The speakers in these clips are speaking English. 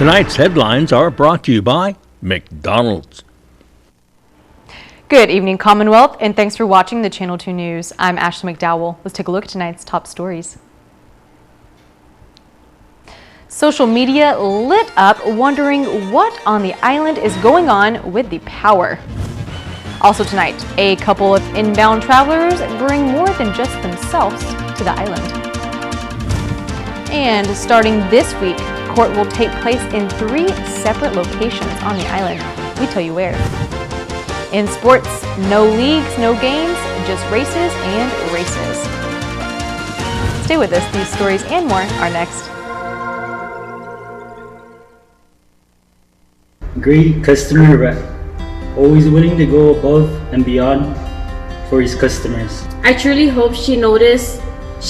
Tonight's headlines are brought to you by McDonald's. Good evening, Commonwealth, and thanks for watching the Channel 2 News. I'm Ashley McDowell. Let's take a look at tonight's top stories. Social media lit up wondering what on the island is going on with the power. Also tonight, a couple of inbound travelers bring more than just themselves to the island. And starting this week, court will take place in 3 separate locations on the island. We tell you where. In sports, no leagues, no games, just races and races. Stay with us. These stories and more are next. Great customer rep, always willing to go above and beyond for his customers. I truly hope she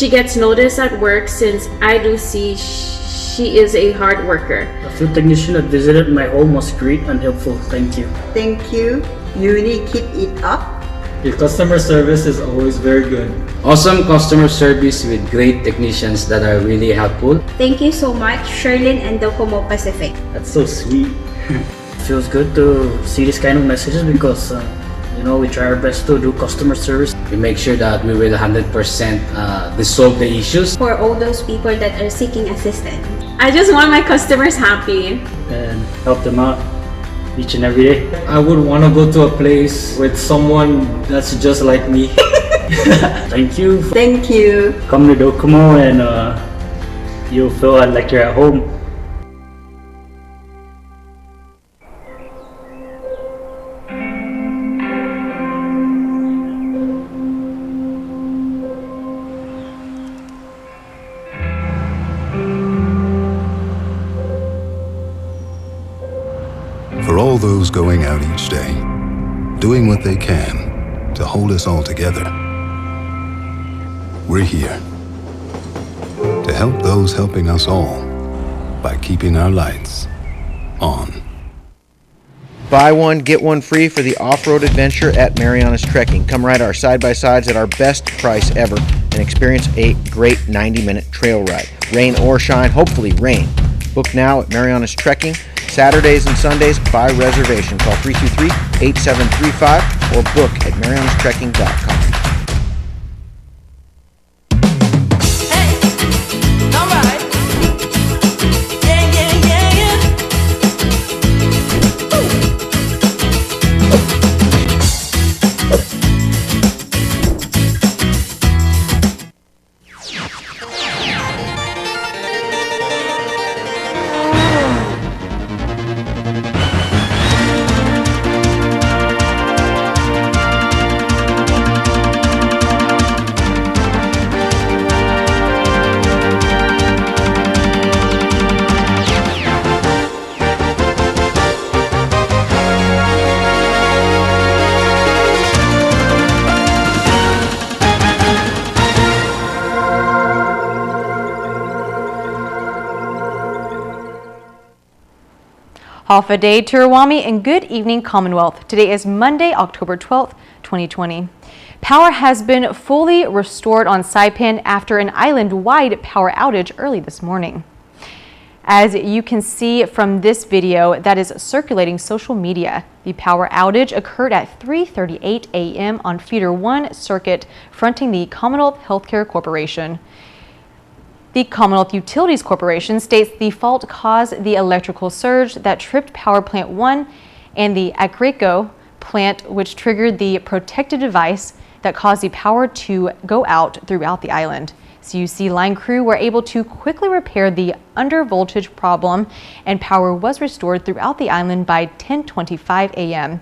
gets noticed at work, since I do see she is a hard worker. The food technician that visited my home was great and helpful. Thank you. Thank you. You really keep it up. Your customer service is always very good. Awesome customer service with great technicians that are really helpful. Thank you so much, Sherlyn and Docomo Pacific. That's so sweet. It feels good to see this kind of messages because we try our best to do customer service. We make sure that we will 100% resolve the issues. For all those people that are seeking assistance. I just want my customers happy and help them out each and every day. I would want to go to a place with someone that's just like me. Thank you. Thank you. Come to Docomo and you'll feel like you're at home. For all those going out each day, doing what they can to hold us all together, we're here to help those helping us all by keeping our lights on. Buy one, get one free for the off-road adventure at Marianas Trekking. Come ride our side-by-sides at our best price ever and experience a great 90-minute trail ride. Rain or shine, hopefully rain. Book now at Marianas Trekking. Saturdays and Sundays by reservation. Call 323-8735 or book at marianastrekking.com. Half a day to Ruwami and good evening, Commonwealth. Today is Monday, October 12th, 2020. Power has been fully restored on Saipan after an island-wide power outage early this morning. As you can see from this video that is circulating social media, the power outage occurred at 3:38 a.m. on Feeder 1 circuit fronting the Commonwealth Healthcare Corporation. The Commonwealth Utilities Corporation states the fault caused the electrical surge that tripped Power Plant 1 and the Agrico plant, which triggered the protective device that caused the power to go out throughout the island. CUC line crew were able to quickly repair the under-voltage problem, and power was restored throughout the island by 10:25 a.m.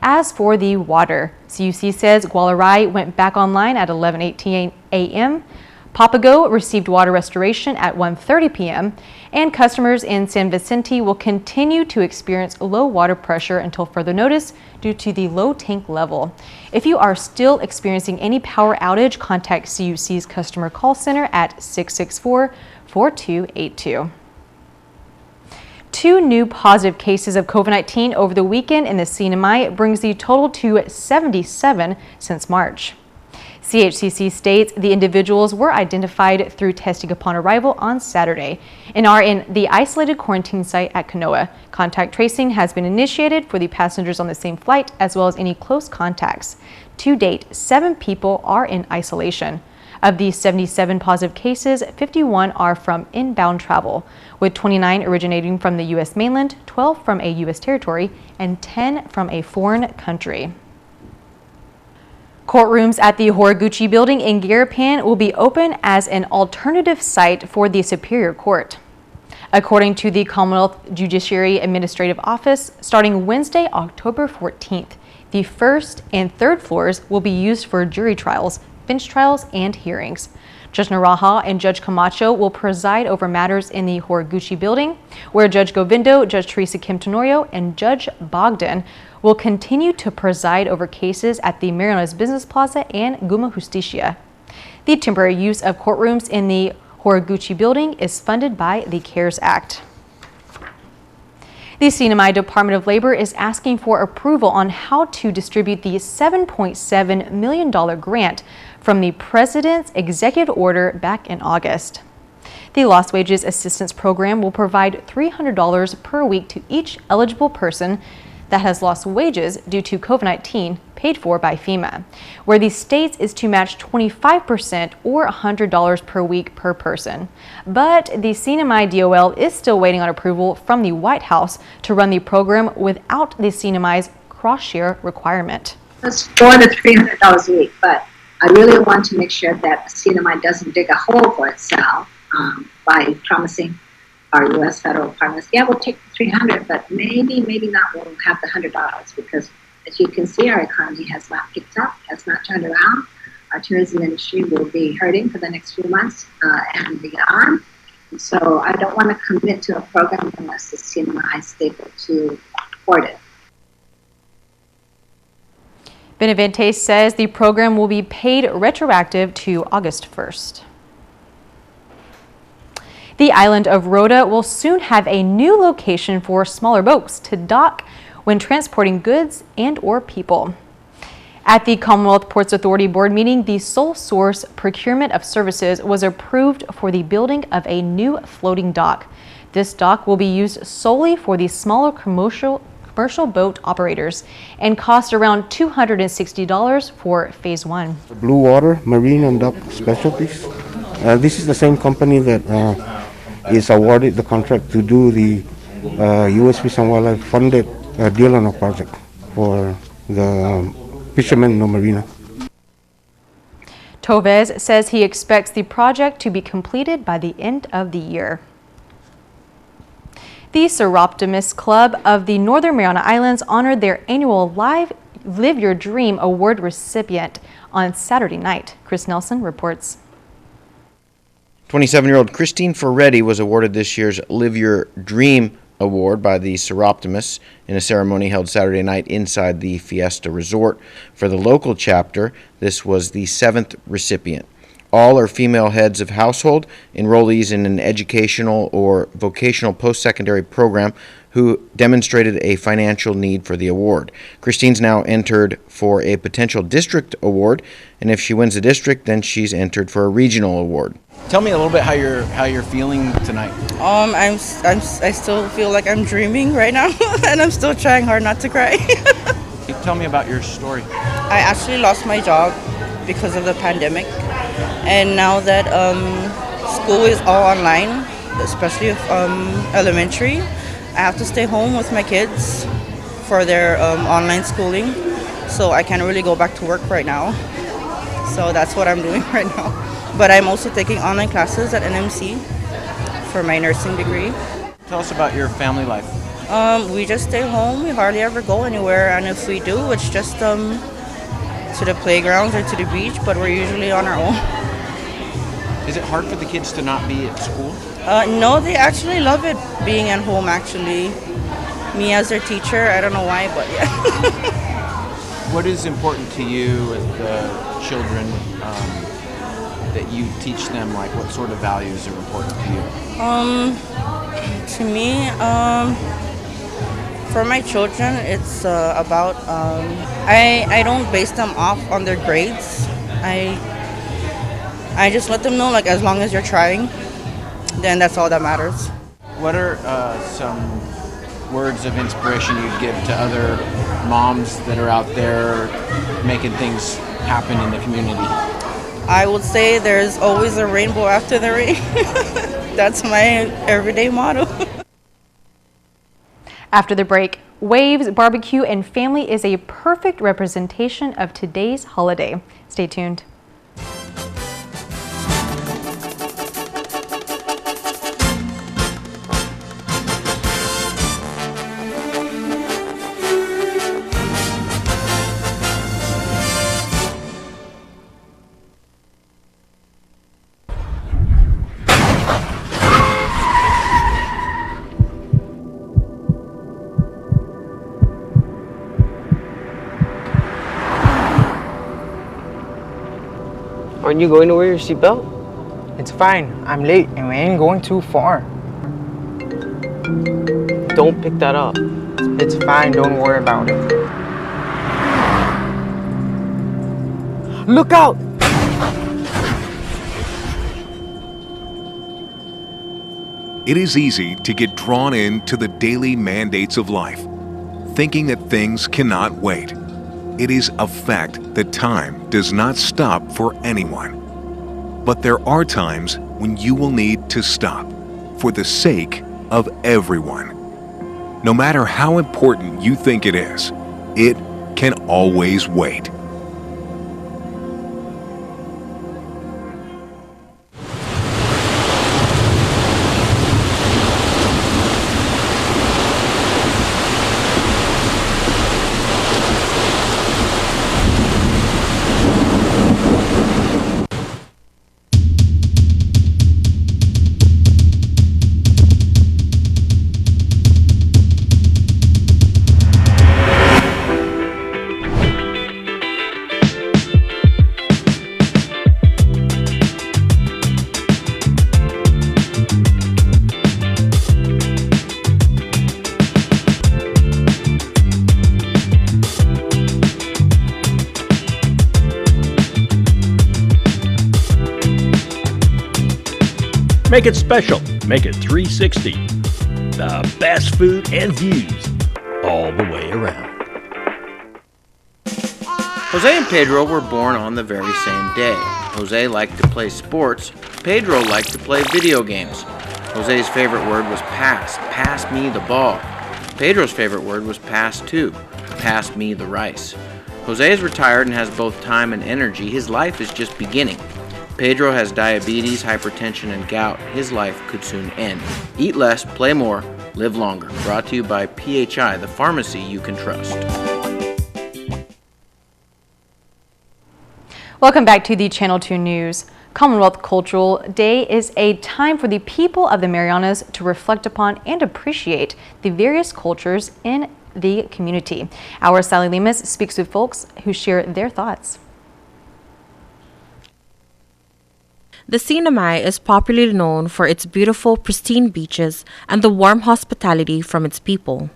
As for the water, CUC says Gualarai went back online at 11:18 a.m., Papago received water restoration at 1:30 p.m., and customers in San Vicente will continue to experience low water pressure until further notice due to the low tank level. If you are still experiencing any power outage, contact CUC's customer call center at 664-4282. 2 new positive cases of COVID-19 over the weekend in the CNMI brings the total to 77 since March. CHCC states the individuals were identified through testing upon arrival on Saturday and are in the isolated quarantine site at Kanoa. Contact tracing has been initiated for the passengers on the same flight as well as any close contacts. To date, 7 people are in isolation. Of the 77 positive cases, 51 are from inbound travel, with 29 originating from the U.S. mainland, 12 from a U.S. territory, and 10 from a foreign country. Courtrooms at the Horiguchi building in Garapan will be open as an alternative site for the Superior Court. According to the Commonwealth Judiciary Administrative Office, starting Wednesday, October 14th, the first and third floors will be used for jury trials, bench trials, and hearings. Judge Naraha and Judge Camacho will preside over matters in the Horiguchi building, where Judge Govindo, Judge Teresa Kim Tenorio, and Judge Bogdan will continue to preside over cases at the Marianas Business Plaza and Guma Justicia. The temporary use of courtrooms in the Horiguchi building is funded by the CARES Act. The CNMI Department of Labor is asking for approval on how to distribute the $7.7 million grant from the President's executive order back in August. The Lost Wages Assistance Program will provide $300 per week to each eligible person that has lost wages due to COVID-19 paid for by FEMA, where the states is to match 25% or $100 per week per person. But the CNMI DOL is still waiting on approval from the White House to run the program without the CNMI's cross-share requirement. It's for the $300 a week, but I really want to make sure that CNMI doesn't dig a hole for itself by promising our U.S. federal partners, yeah, we'll take the $300, but maybe not we'll have the $100, because as you can see, our economy has not picked up, has not turned around. Our tourism industry will be hurting for the next few months and beyond. And so I don't want to commit to a program unless the CNMI is able to afford it. Benavente says the program will be paid retroactive to August 1st. The island of Rota will soon have a new location for smaller boats to dock when transporting goods and or people. At the Commonwealth Ports Authority Board meeting, the sole source procurement of services was approved for the building of a new floating dock. This dock will be used solely for the smaller commercial boat operators and cost around $260 for phase 1. Blue Water Marine and Dock Specialties. This is the same company that is awarded the contract to do the U.S. Fish and Wildlife funded Delano project for the fishermen no marina. Tovez says he expects the project to be completed by the end of the year. The Seroptimus Club of the Northern Mariana Islands honored their annual Live Your Dream Award recipient on Saturday night. Chris Nelson reports. 27-year-old Christine Ferretti was awarded this year's Live Your Dream Award by the Seroptimus in a ceremony held Saturday night inside the Fiesta Resort. For the local chapter, this was the 7th recipient. All are female heads of household, enrollees in an educational or vocational post-secondary program who demonstrated a financial need for the award. Christine's now entered for a potential district award, and if she wins the district, then she's entered for a regional award. Tell me a little bit how you're feeling tonight. I still feel like I'm dreaming right now, and I'm still trying hard not to cry. Tell me about your story. I actually lost my job because of the pandemic, and now that school is all online, especially elementary, I have to stay home with my kids for their online schooling, so I can't really go back to work right now. So that's what I'm doing right now. But I'm also taking online classes at NMC for my nursing degree. Tell us about your family life. We just stay home. We hardly ever go anywhere, and if we do, it's just to the playgrounds or to the beach, but we're usually on our own. Is it hard for the kids to not be at school? No, they actually love it being at home, actually. Me as their teacher, I don't know why, but yeah. What is important to you with the children that you teach them? Like, what sort of values are important to you? To me, for my children, it's about, I don't base them off on their grades. I just let them know, like, as long as you're trying, then that's all that matters. What are some words of inspiration you'd give to other moms that are out there making things happen in the community? I would say there's always a rainbow after the rain. That's my everyday motto. After the break, waves, barbecue, and family is a perfect representation of today's holiday. Stay tuned. Aren't you going to wear your seatbelt? It's fine. I'm late and we ain't going too far. Don't pick that up. It's fine. Don't worry about it. Look out! It is easy to get drawn into the daily mandates of life, thinking that things cannot wait. It is a fact that time does not stop for anyone. But there are times when you will need to stop for the sake of everyone. No matter how important you think it is, it can always wait. Make it special. Make it 360. The best food and views all the way around. Jose and Pedro were born on the very same day. Jose liked to play sports. Pedro liked to play video games. Jose's favorite word was pass. Pass me the ball. Pedro's favorite word was pass too. Pass me the rice. Jose is retired and has both time and energy. His life is just beginning. Pedro has diabetes, hypertension, and gout. His life could soon end. Eat less, play more, live longer. Brought to you by PHI, the pharmacy you can trust. Welcome back to the Channel 2 News. Commonwealth Cultural Day is a time for the people of the Marianas to reflect upon and appreciate the various cultures in the community. Our Sally Lemus speaks with folks who share their thoughts. The Sinamay is popularly known for its beautiful, pristine beaches and the warm hospitality from its people.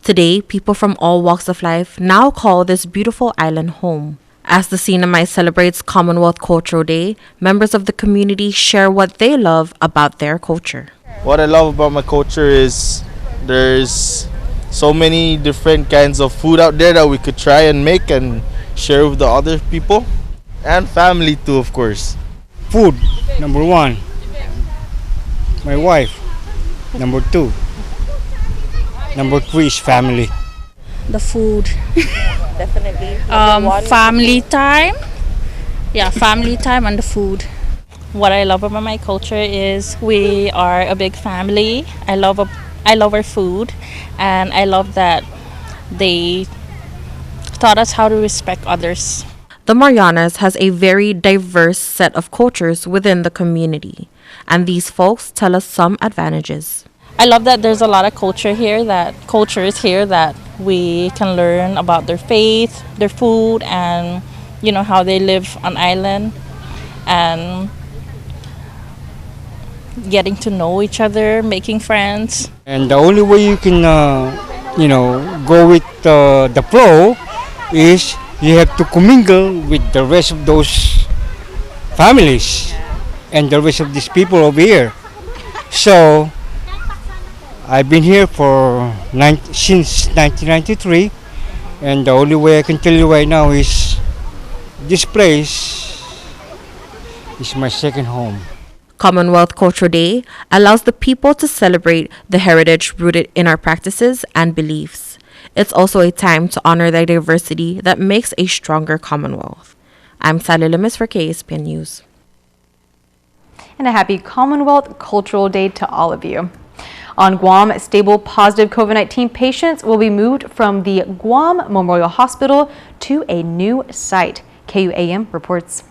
Today, people from all walks of life now call this beautiful island home. As the Sinamay celebrates Commonwealth Cultural Day, members of the community share what they love about their culture. What I love about my culture is there's so many different kinds of food out there that we could try and make and share with the other people. And family too, of course. Food, number one. My wife, number two. Number three is family. The food. Definitely. Family time. Yeah, family time and the food. What I love about my culture is we are a big family. I love our food, and I love that they taught us how to respect others. The Marianas has a very diverse set of cultures within the community, and these folks tell us some advantages. I love that there's a lot of cultures here that we can learn about their faith, their food, and how they live on island, and getting to know each other, making friends. And the only way you can, go with the flow is you have to commingle with the rest of those families and the rest of these people over here. So I've been here since 1993, and the only way I can tell you right now is this place is my second home. Commonwealth Culture Day allows the people to celebrate the heritage rooted in our practices and beliefs. It's also a time to honor the diversity that makes a stronger Commonwealth. I'm Sally Limis for KSPN News. And a happy Commonwealth Cultural Day to all of you. On Guam, stable positive COVID-19 patients will be moved from the Guam Memorial Hospital to a new site. KUAM reports.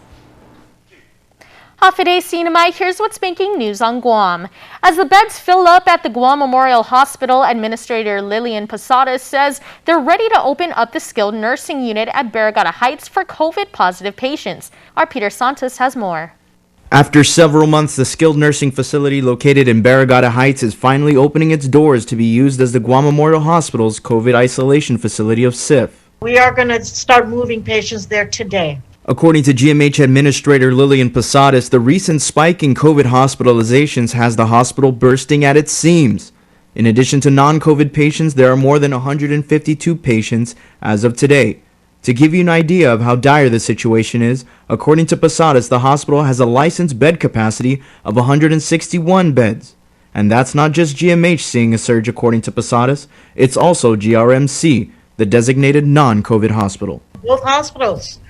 Hafiday Sinamai, here's what's making news on Guam. As the beds fill up at the Guam Memorial Hospital, Administrator Lillian Posadas says they're ready to open up the skilled nursing unit at Barrigada Heights for COVID-positive patients. Our Peter Santos has more. After several months, the skilled nursing facility located in Barrigada Heights is finally opening its doors to be used as the Guam Memorial Hospital's COVID isolation facility of SIF. We are going to start moving patients there today. According to GMH Administrator Lillian Posadas, the recent spike in COVID hospitalizations has the hospital bursting at its seams. In addition to non-COVID patients, there are more than 152 patients as of today. To give you an idea of how dire the situation is, according to Posadas, the hospital has a licensed bed capacity of 161 beds. And that's not just GMH seeing a surge according to Posadas, it's also GRMC, the designated non-COVID hospital. Both hospitals.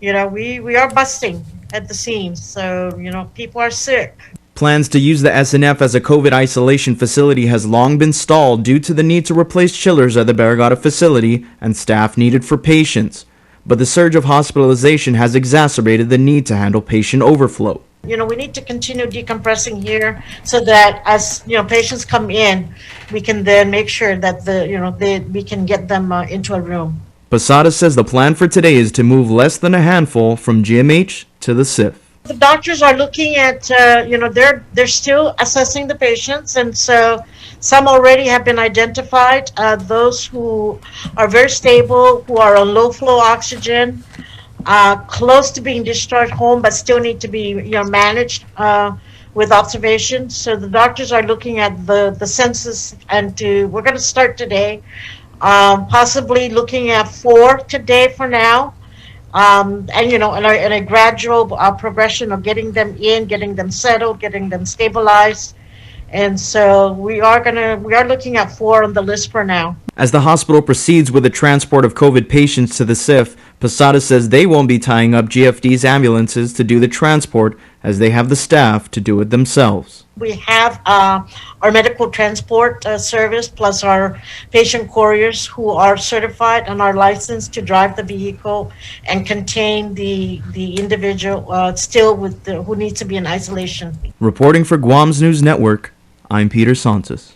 You know, we are busting at the seams, so, you know, people are sick. Plans to use the SNF as a COVID isolation facility has long been stalled due to the need to replace chillers at the Barrigada facility and staff needed for patients. But the surge of hospitalization has exacerbated the need to handle patient overflow. You know, we need to continue decompressing here so that as, you know, patients come in, we can then make sure that we can get them into a room. Posada says the plan for today is to move less than a handful from GMH to the SIF. The doctors are looking at, they're still assessing the patients, and so some already have been identified. Those who are very stable, who are on low flow oxygen, close to being discharged home, but still need to be managed with observation. So the doctors are looking at the census, and we're going to start today. Possibly looking at 4 today for now, and a gradual progression of getting them in, getting them settled, getting them stabilized, and so we are looking at 4 on the list for now. As the hospital proceeds with the transport of COVID patients to the SIF, Posada says they won't be tying up GFD's ambulances to do the transport, as they have the staff to do it themselves. We have our medical transport service plus our patient couriers who are certified and are licensed to drive the vehicle and contain the individual who needs to be in isolation. Reporting for Guam's News Network, I'm Peter Santos.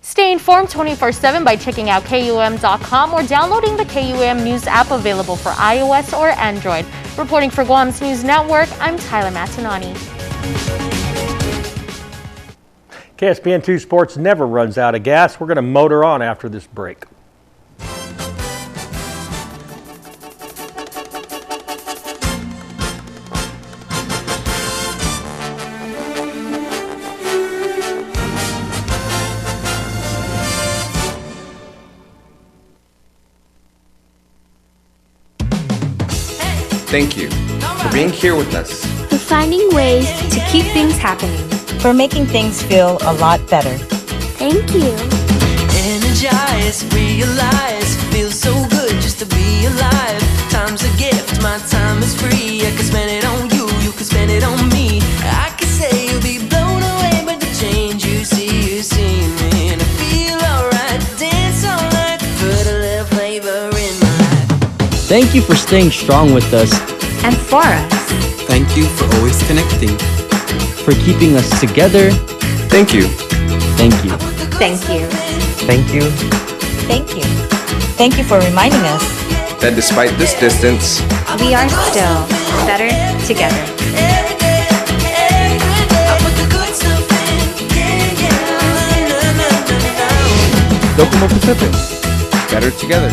Stay informed 24/7 by checking out KUM.com or downloading the KUM News app available for iOS or Android. Reporting for Guam's News Network, I'm Tyler Matanani. KSPN2 Sports never runs out of gas. We're going to motor on after this break. Thank you for being here with us. For finding ways to keep things happening. For making things feel a lot better. Thank you. Energize, realize, feels so good just to be alive. Time's a gift, my time is free. I can spend it on you, you can spend it on me. I can say you'll be blown away by the change you see me. And I feel alright, dance all night, put a little flavor in my life. Thank you for staying strong with us. And for us. Thank you for always connecting. For keeping us together. Thank you. Thank you. Thank you. Thank you. Thank you. Thank you for reminding us that despite this distance, we are still better together. Docomo Pacific, better together.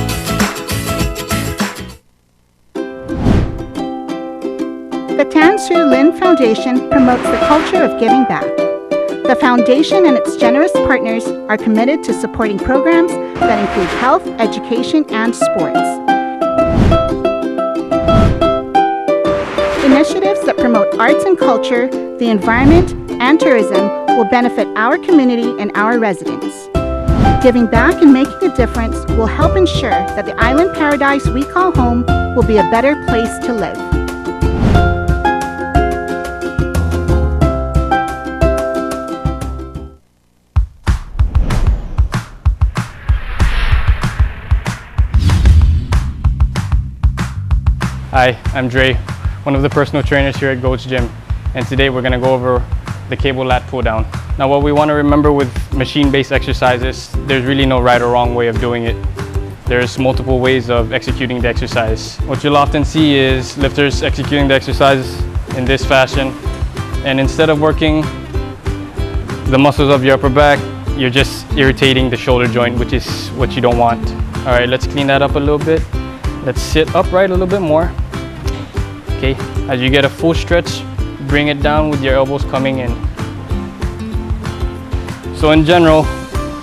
The Tan Su Lin Foundation promotes the culture of giving back. The foundation and its generous partners are committed to supporting programs that include health, education, and sports. Initiatives that promote arts and culture, the environment, and tourism will benefit our community and our residents. Giving back and making a difference will help ensure that the island paradise we call home will be a better place to live. Hi, I'm Dre, one of the personal trainers here at Goat's Gym, and today we're going to go over the cable lat pull down. Now what we want to remember with machine-based exercises, there's really no right or wrong way of doing it. There's multiple ways of executing the exercise. What you'll often see is lifters executing the exercise in this fashion, and instead of working the muscles of your upper back, you're just irritating the shoulder joint, which is what you don't want. All right, let's clean that up a little bit. Let's sit upright a little bit more. Okay, as you get a full stretch, bring it down with your elbows coming in. So in general,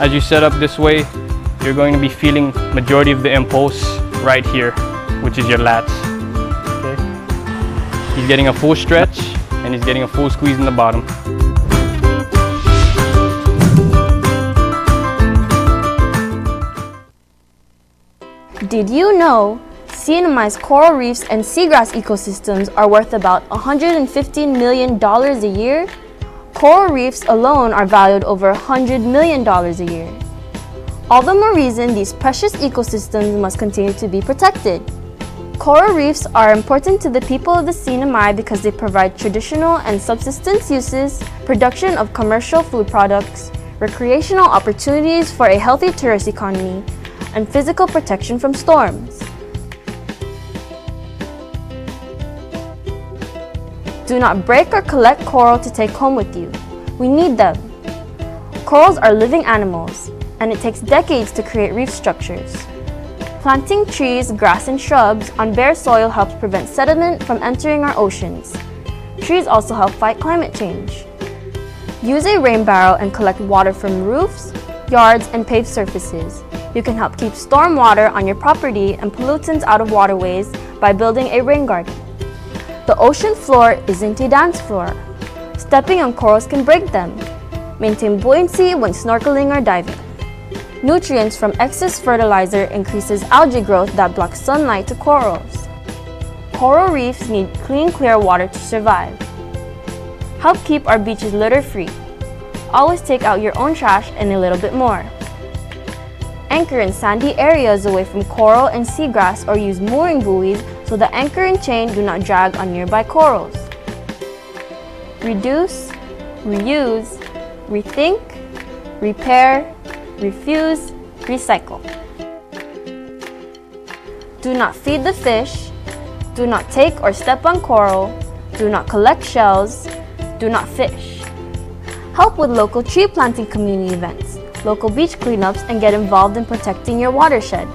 as you set up this way, you're going to be feeling majority of the impulse right here, which is your lats. Okay. He's getting a full stretch and he's getting a full squeeze in the bottom. Did you know CNMI's coral reefs and seagrass ecosystems are worth about $115 million a year? Coral reefs alone are valued over $100 million a year. All the more reason these precious ecosystems must continue to be protected. Coral reefs are important to the people of the CNMI because they provide traditional and subsistence uses, production of commercial food products, recreational opportunities for a healthy tourist economy, and physical protection from storms. Do not break or collect coral to take home with you. We need them. Corals are living animals, and it takes decades to create reef structures. Planting trees, grass, and shrubs on bare soil helps prevent sediment from entering our oceans. Trees also help fight climate change. Use a rain barrel and collect water from roofs, yards, and paved surfaces. You can help keep storm water on your property and pollutants out of waterways by building a rain garden. The ocean floor isn't a dance floor. Stepping on corals can break them. Maintain buoyancy when snorkeling or diving. Nutrients from excess fertilizer increases algae growth that blocks sunlight to corals. Coral reefs need clean, clear water to survive. Help keep our beaches litter-free. Always take out your own trash and a little bit more. Anchor in sandy areas away from coral and seagrass or use mooring buoys so the anchor and chain do not drag on nearby corals. Reduce, reuse, rethink, repair, refuse, recycle. Do not feed the fish. Do not take or step on coral. Do not collect shells. Do not fish. Help with local tree planting community events, local beach cleanups, and get involved in protecting your watershed.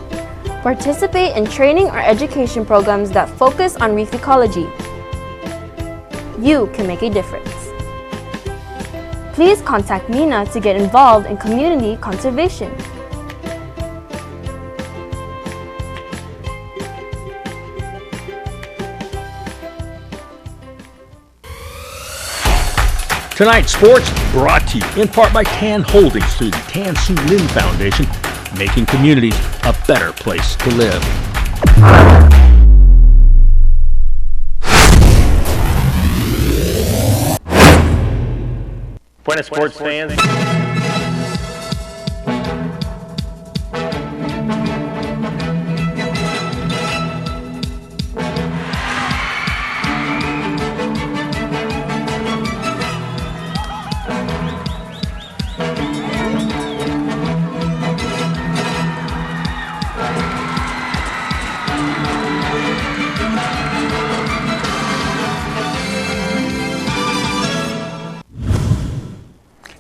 Participate in training or education programs that focus on reef ecology. You can make a difference. Please contact Mina to get involved in community conservation. Tonight's sports brought to you in part by Tan Holdings through the Tan Su Lin Foundation, making communities a better place to live. Buenas sports fans.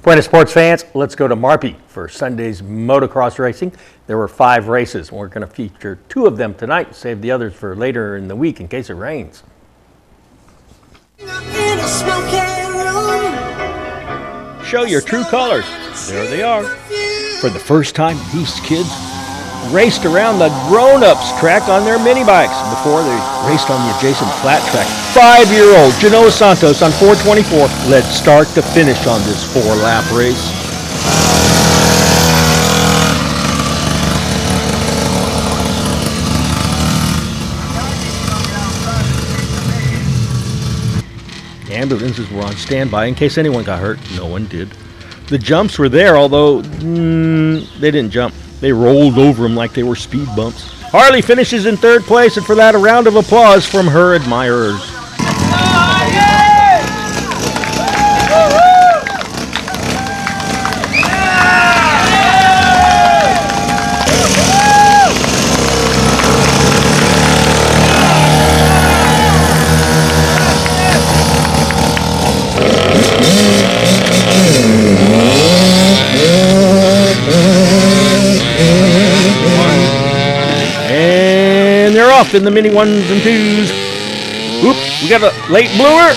Buenas sports fans, let's go to Marpy for Sunday's motocross racing. There were 5 races. We're going to feature 2 of them tonight, save the others for later in the week in case it rains. Show your true colors. There they are. For the first time, these kids raced around the grown-ups track on their mini bikes before they raced on the adjacent flat track. 5-year-old Genoa Santos on 424 led start to finish on this 4-lap race. Ambulances were on standby in case anyone got hurt. No one did. The jumps were there, although they didn't jump. They rolled over them like they were speed bumps. Harley finishes in 3rd place, and for that, a round of applause from her admirers. Off in the mini 1s and 2s. Oop, we got a late bluer.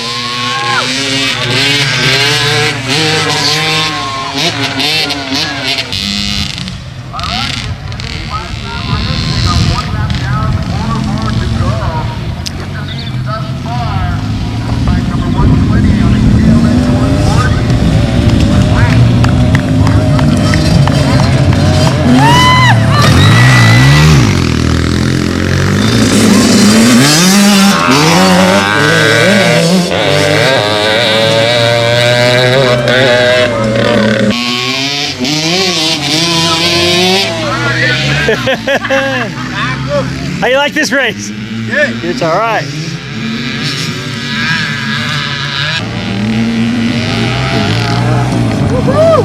How you like this race? Good. It's all right. Woo-hoo!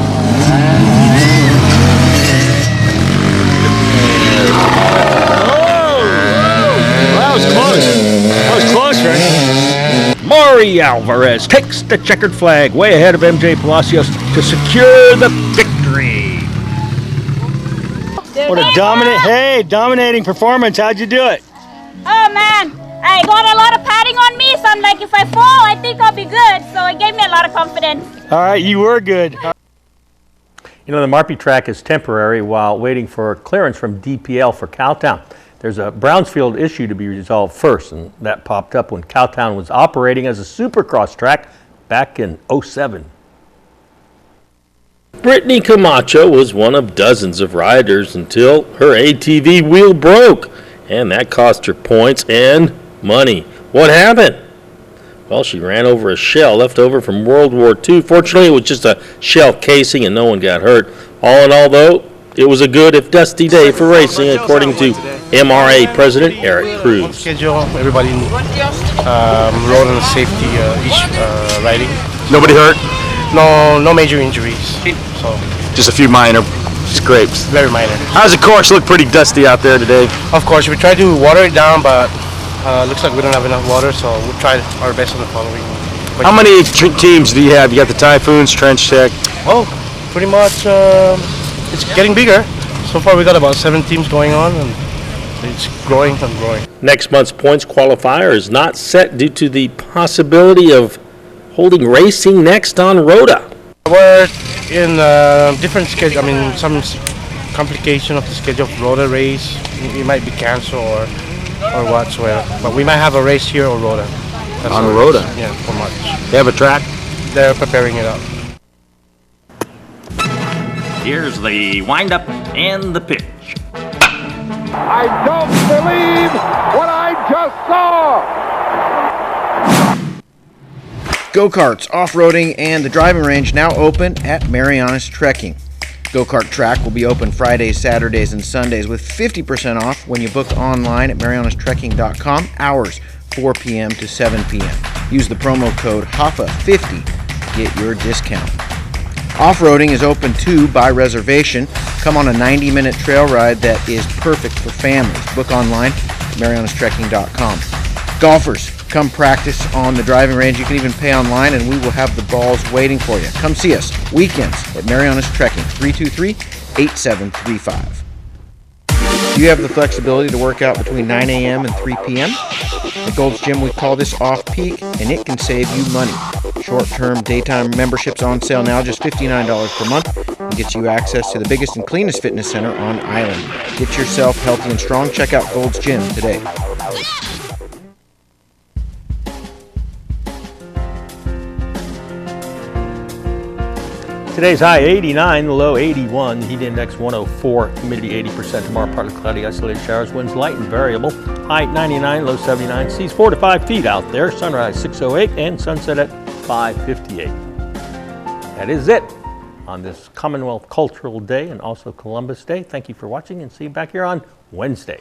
That was close. That was close, right? Maury Alvarez takes the checkered flag way ahead of MJ Palacios to secure the victory. What a dominating performance. How'd you do it? Oh man, I got a lot of padding on me, so I'm like, if I fall, I think I'll be good. So it gave me a lot of confidence. All right, you were good. You know, the Marpy track is temporary while waiting for clearance from DPL for Cowtown. There's a Brownsfield issue to be resolved first, and that popped up when Cowtown was operating as a supercross track back in '07. Brittany Camacho was one of dozens of riders until her ATV wheel broke, and that cost her points and money. What happened? Well, she ran over a shell left over from World War II. Fortunately, it was just a shell casing and no one got hurt. All in all, though, it was a good, if dusty, day for racing, according to MRA President Eric Cruz. Schedule, everybody rode on safety each riding. Nobody hurt? No major injuries. So just a few minor scrapes. Very minor. How's the course look? Pretty dusty out there today. Of course, we tried to water it down, but looks like we don't have enough water, so we'll try our best on the following. How many teams do you have? You got the Typhoons, Trench Tech. Oh, pretty much. It's getting bigger. So far, we got about 7 teams going on, and it's growing and growing. Next month's points qualifier is not set due to the possibility of holding racing next on Rhoda. We're in different schedule. I mean, some complication of the schedule of Rhoda race. It might be canceled or whatsoever. But we might have a race here or Rhoda. That's on Rhoda? Yeah, for March. They have a track? They're preparing it up. Here's the windup and the pitch. I don't believe what I just saw! Go-karts, off-roading, and the driving range now open at Marianas Trekking. Go-kart track will be open Fridays, Saturdays, and Sundays with 50% off when you book online at marianastrekking.com, hours 4 p.m. to 7 p.m. Use the promo code HAFA50 to get your discount. Off-roading is open too by reservation. Come on a 90-minute trail ride that is perfect for families. Book online at marianastrekking.com. Golfers, come practice on the driving range. You can even pay online, and we will have the balls waiting for you. Come see us weekends at Marianas Trekking, 323-8735. Do you have the flexibility to work out between 9 a.m. and 3 p.m.? At Gold's Gym, we call this off-peak, and it can save you money. Short-term daytime memberships on sale now, just $59 per month, and gets you access to the biggest and cleanest fitness center on island. Get yourself healthy and strong. Check out Gold's Gym today. Today's high 89, the low 81, heat index 104, humidity 80%, tomorrow partly cloudy, isolated showers, winds light and variable, high 99, low 79, seas 4 to 5 feet out there, sunrise 6:08 and sunset at 5:58. That is it on this Commonwealth Cultural Day and also Columbus Day. Thank you for watching and see you back here on Wednesday.